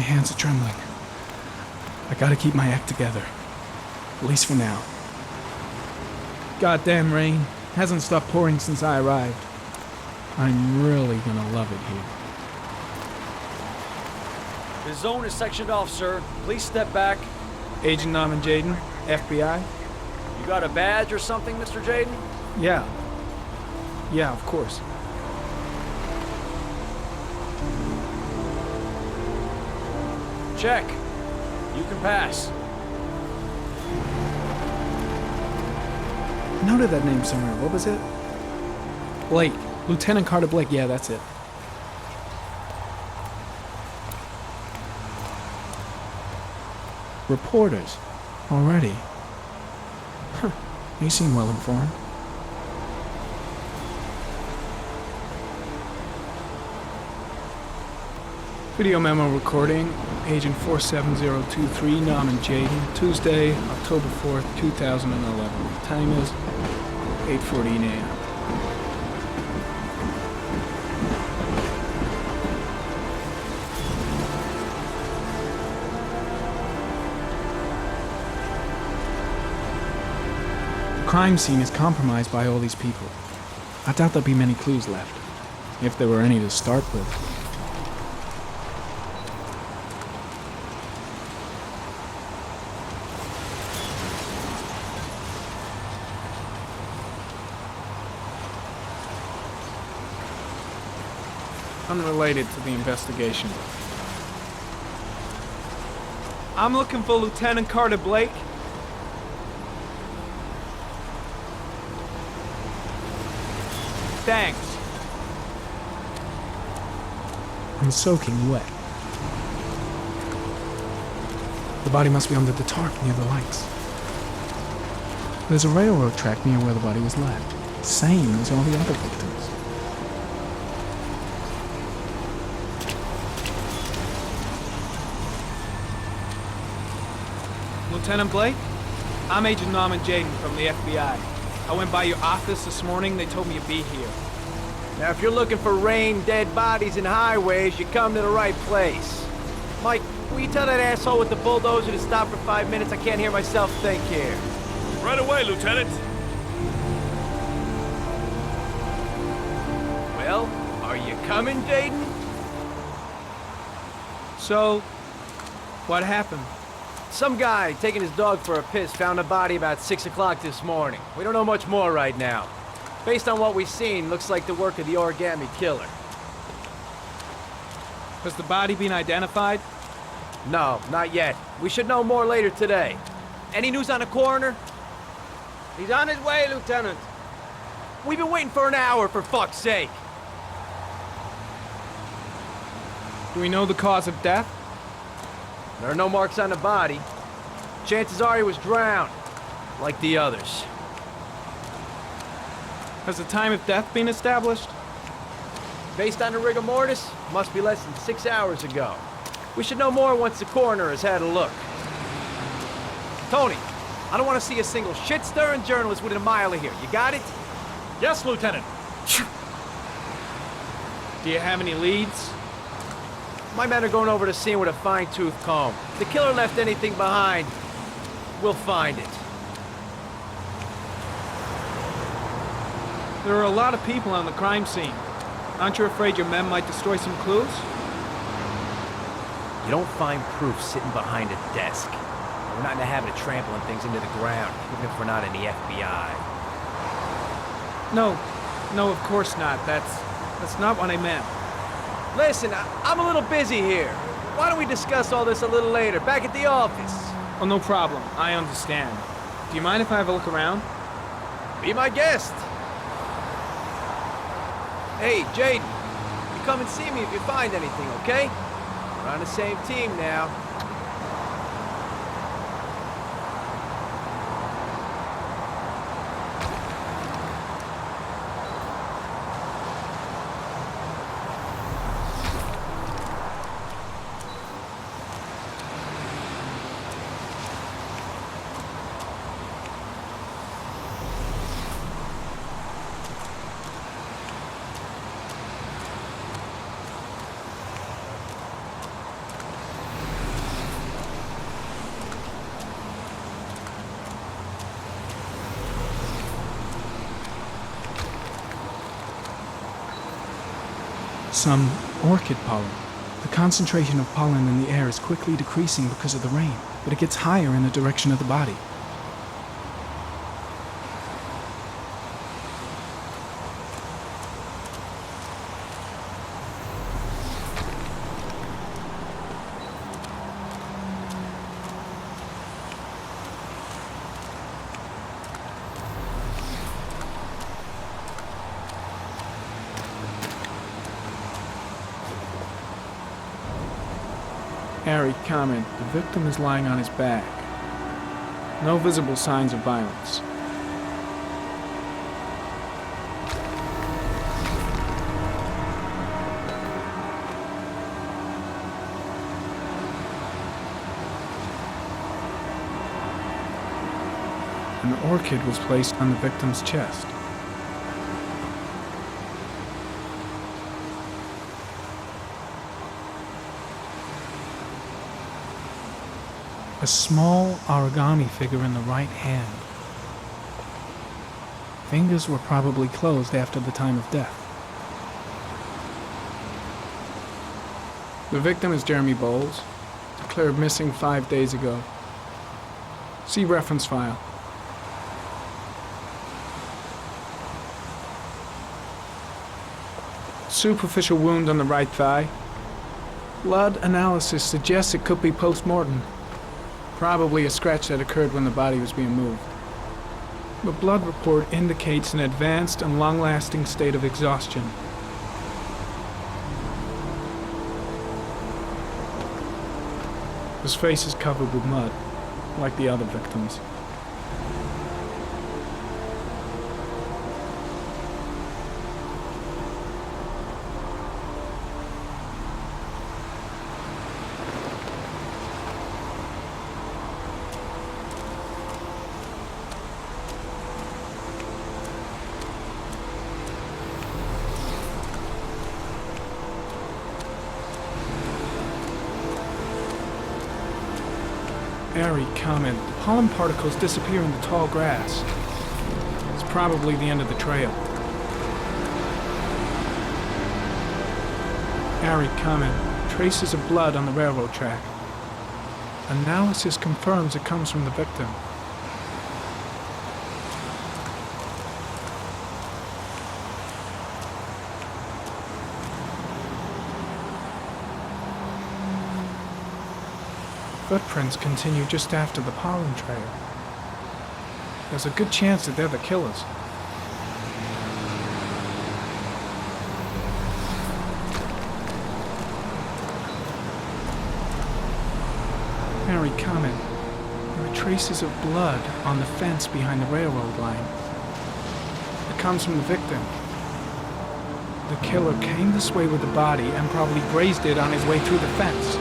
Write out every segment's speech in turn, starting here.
hands are trembling. I gotta keep my act together. At least for now. Goddamn rain. Hasn't stopped pouring since I arrived. I'm really gonna love it here. The zone is sectioned off, sir. Please step back. Agent Norman Jayden, FBI? You got a badge or something, Mr. Jayden? Yeah. Yeah, of course. Check. You can pass. Noted that name somewhere. What was it? Blake. Lieutenant Carter Blake. Yeah, that's it. Reporters. Already. Huh. You seem well informed. Video memo recording. Agent 47023, Norman Jayden. Tuesday, October 4th, 2011. Time is 8:14 a.m. The crime scene is compromised by all these people. I doubt there'll be many clues left, if there were any to start with. Unrelated to the investigation. I'm looking for Lieutenant Carter Blake. Thanks. I'm soaking wet. The body must be under the tarp near the lights. There's a railroad track near where the body was left. Same as all the other victims. Lieutenant Blake? I'm Agent Norman Jayden from the FBI. I went by your office this morning. They told me you'd be here. Now, if you're looking for rain, dead bodies, and highways, you come to the right place. Mike, will you tell that asshole with the bulldozer to stop for 5 minutes? I can't hear myself think here. Right away, Lieutenant. Well, are you coming, Jayden? So, what happened? Some guy taking his dog for a piss found a body about 6 o'clock this morning. We don't know much more right now. Based on what we've seen, looks like the work of the origami killer. Has the body been identified? No, not yet. We should know more later today. Any news on the coroner? He's on his way, Lieutenant. We've been waiting for an hour, for fuck's sake. Do we know the cause of death? There are no marks on the body. Chances are he was drowned, like the others. Has the time of death been established? Based on the rigor mortis, must be less than 6 hours ago. We should know more once the coroner has had a look. Tony, I don't want to see a single shit-stirring journalist within a mile of here. You got it? Yes, Lieutenant. Do you have any leads? My men are going over the scene with a fine-tooth comb. If the killer left anything behind, we'll find it. There are a lot of people on the crime scene. Aren't you afraid your men might destroy some clues? You don't find proof sitting behind a desk. We're not in the habit of trampling things into the ground, even if we're not in the FBI. No, of course not. That's not what I meant. Listen, I'm a little busy here. Why don't we discuss all this a little later, back at the office? Oh, no problem. I understand. Do you mind if I have a look around? Be my guest. Hey, Jayden, you come and see me if you find anything, okay? We're on the same team now. some orchid pollen. The concentration of pollen in the air is quickly decreasing because of the rain, but it gets higher in the direction of the body. Harry, comment. The victim is lying on his back. No visible signs of violence. An orchid was placed on the victim's chest. A small origami figure in the right hand. Fingers were probably closed after the time of death. The victim is Jeremy Bowles, declared missing 5 days ago. See reference file. Superficial wound on the right thigh. Blood analysis suggests it could be post-mortem. Probably a scratch that occurred when the body was being moved. The blood report indicates an advanced and long-lasting state of exhaustion. His face is covered with mud, like the other victims. Airy comment. The pollen particles disappear in the tall grass. It's probably the end of the trail. Airy comment. Traces of blood on the railroad track. Analysis confirms it comes from the victim. Footprints continue just after the pollen trail. There's a good chance that they're the killers. Harry comment. There are traces of blood on the fence behind the railroad line. It comes from the victim. The killer came this way with the body and probably grazed it on his way through the fence.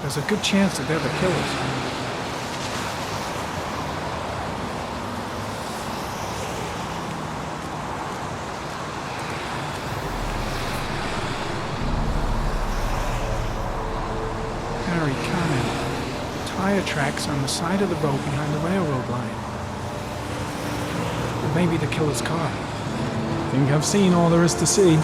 There's a good chance that they're the killers. Harry comment. Tire tracks on the side of the road behind the railroad line. It may be the killer's car. Think I've seen all there is to see.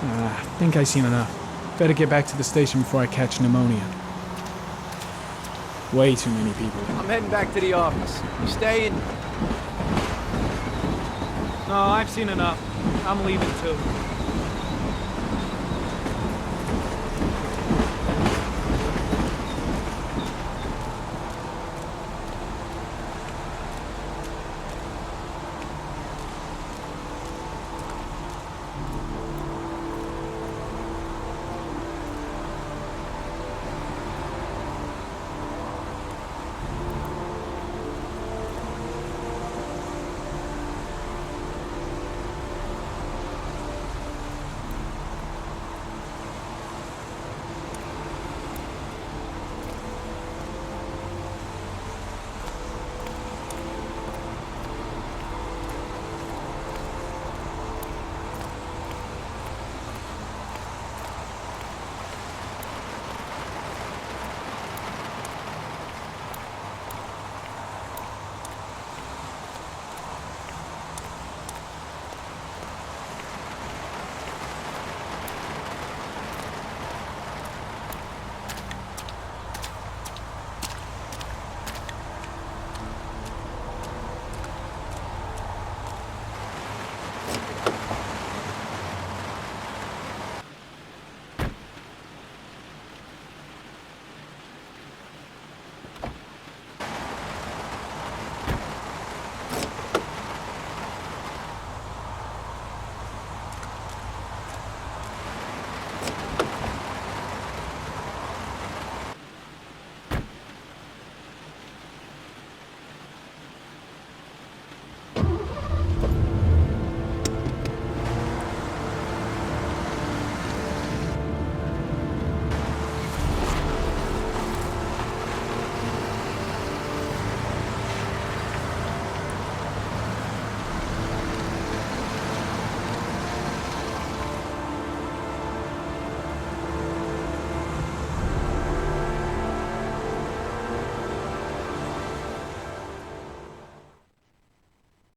I think I've seen enough. Better get back to the station before I catch pneumonia. Way too many people. I'm heading back to the office. You staying? No, I've seen enough. I'm leaving too.